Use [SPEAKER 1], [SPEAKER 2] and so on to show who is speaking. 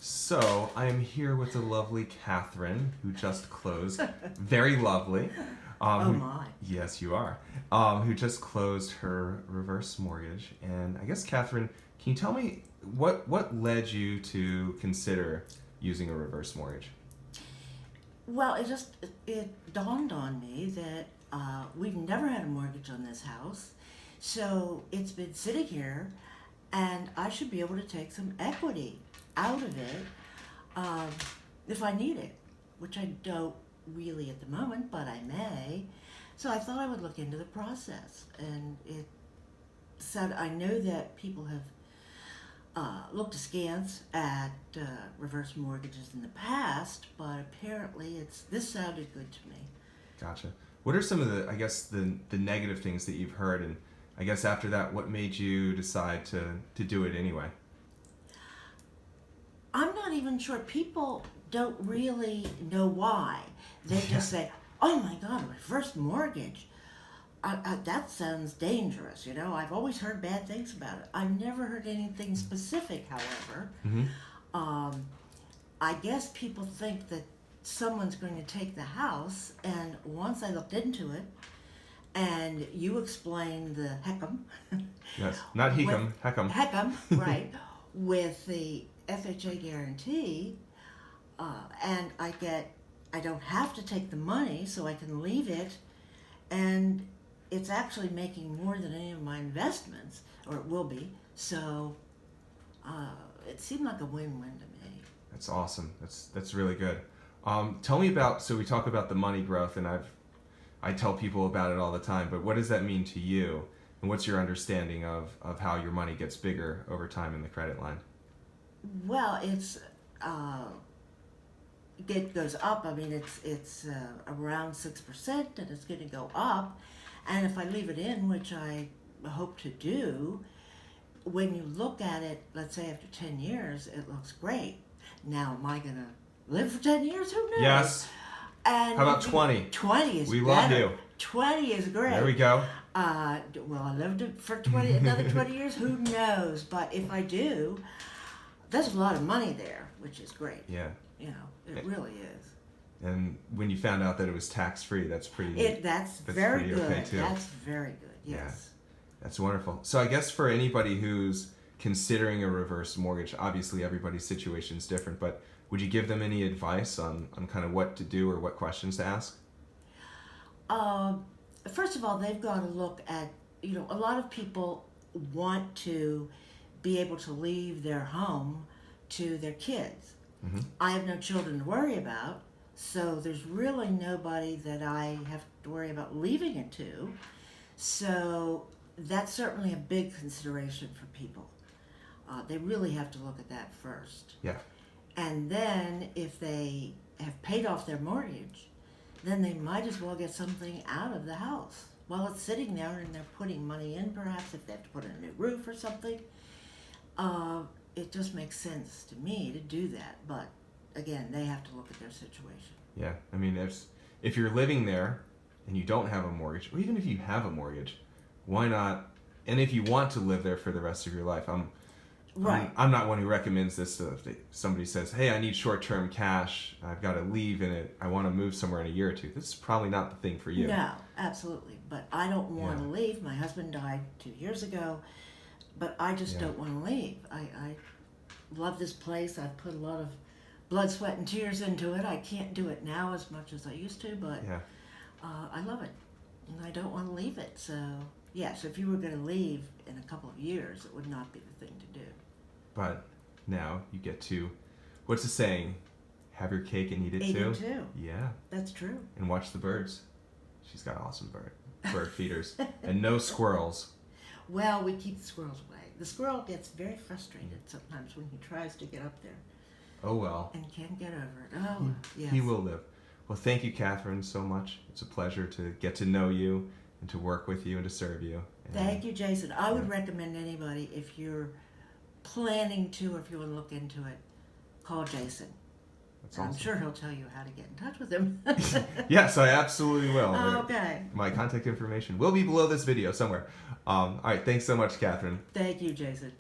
[SPEAKER 1] So I am here with the lovely Katherine, who just closed. Very lovely.
[SPEAKER 2] Oh my.
[SPEAKER 1] Yes, you are. Who just closed her reverse mortgage. And I guess, Katherine, can you tell me what led you to consider using a reverse mortgage?
[SPEAKER 2] Well, it dawned on me that we've never had a mortgage on this house, so it's been sitting here, and I should be able to take some equity out of it if I need it, which I don't really at the moment, but I may. So I thought I would look into the process, and it said I know that people have looked askance at reverse mortgages in the past, but apparently this sounded good to me.
[SPEAKER 1] Gotcha. What are some of the, I guess, the negative things that you've heard, and I guess after that, what made you decide to do it anyway?
[SPEAKER 2] I'm not even sure. People don't really know why. They just say, oh my God, a reverse mortgage. That sounds dangerous, you know. I've always heard bad things about it. I've never heard anything specific, however.
[SPEAKER 1] Mm-hmm.
[SPEAKER 2] I guess people think that someone's going to take the house, and once I looked into it, and you explained the HECM.
[SPEAKER 1] Yes, not HECM, HECM.
[SPEAKER 2] HECM, right, with the FHA guarantee, and I don't have to take the money, so I can leave it, and it's actually making more than any of my investments, or it will be, so it seemed like a win-win to me.
[SPEAKER 1] That's awesome. That's really good. Tell me about, so we talk about the money growth, and I tell people about it all the time, but what does that mean to you? And what's your understanding of how your money gets bigger over time in the credit line?
[SPEAKER 2] Well, it goes up. I mean, it's around 6%, and it's going to go up. And if I leave it in, which I hope to do, when you look at it, let's say after 10 years, it looks great. Now, am I going to live for 10 years? Who knows?
[SPEAKER 1] Yes.
[SPEAKER 2] And
[SPEAKER 1] how about 20?
[SPEAKER 2] 20 is
[SPEAKER 1] we
[SPEAKER 2] better.
[SPEAKER 1] love you.
[SPEAKER 2] 20 is great.
[SPEAKER 1] There we go.
[SPEAKER 2] Well, I lived it for another 20 years. Who knows? But if I do, there's a lot of money there, which is great.
[SPEAKER 1] Yeah.
[SPEAKER 2] You know, it really is.
[SPEAKER 1] And when you found out that it was tax-free, that's pretty.
[SPEAKER 2] That's very
[SPEAKER 1] pretty
[SPEAKER 2] good.
[SPEAKER 1] Okay too.
[SPEAKER 2] That's very good. Yes.
[SPEAKER 1] Yeah. That's wonderful. So I guess for anybody who's considering a reverse mortgage, obviously everybody's situation is different, but would you give them any advice on kind of what to do or what questions to ask?
[SPEAKER 2] First of all, they've got to look at, you know, a lot of people want to be able to leave their home to their kids.
[SPEAKER 1] Mm-hmm.
[SPEAKER 2] I have no children to worry about, so there's really nobody that I have to worry about leaving it to. So that's certainly a big consideration for people. They really have to look at that first.
[SPEAKER 1] Yeah.
[SPEAKER 2] And then if they have paid off their mortgage, then they might as well get something out of the house while it's sitting there, and they're putting money in, perhaps if they have to put in a new roof or something. It just makes sense to me to do that, but again, they have to look at their situation.
[SPEAKER 1] Yeah, I mean, if you're living there and you don't have a mortgage, or even if you have a mortgage, why not? And if you want to live there for the rest of your life, I'm not one who recommends this. If somebody says, hey, I need short-term cash, I've got to leave in it, I want to move somewhere in a year or two, this is probably not the thing for you.
[SPEAKER 2] No, absolutely. But I don't want to leave. My husband died 2 years ago, but I just don't want to leave. I love this place. I've put a lot of blood, sweat, and tears into it. I can't do it now as much as I used to, but I love it, and I don't want to leave it. So, yes, if you were going to leave in a couple of years, it would not be the thing to do.
[SPEAKER 1] But now you get to, what's the saying? Have your cake and eat it too?
[SPEAKER 2] Eat it too.
[SPEAKER 1] Yeah.
[SPEAKER 2] That's true.
[SPEAKER 1] And watch the birds. She's got awesome bird feeders. And no squirrels.
[SPEAKER 2] Well, we keep the squirrels away. The squirrel gets very frustrated sometimes when he tries to get up there.
[SPEAKER 1] Oh, well.
[SPEAKER 2] And can't get over it. Oh, yes.
[SPEAKER 1] He will live. Well, thank you, Katherine, so much. It's a pleasure to get to know you and to work with you and to serve you. And
[SPEAKER 2] thank you, Jason. I would recommend anybody, if you're planning to, or if you want to look into it, call Jason.
[SPEAKER 1] That's awesome.
[SPEAKER 2] I'm sure he'll tell you how to get in touch with him.
[SPEAKER 1] Yes, I absolutely will.
[SPEAKER 2] Okay.
[SPEAKER 1] My contact information will be below this video somewhere. All right, thanks so much, Katherine.
[SPEAKER 2] Thank you, Jason.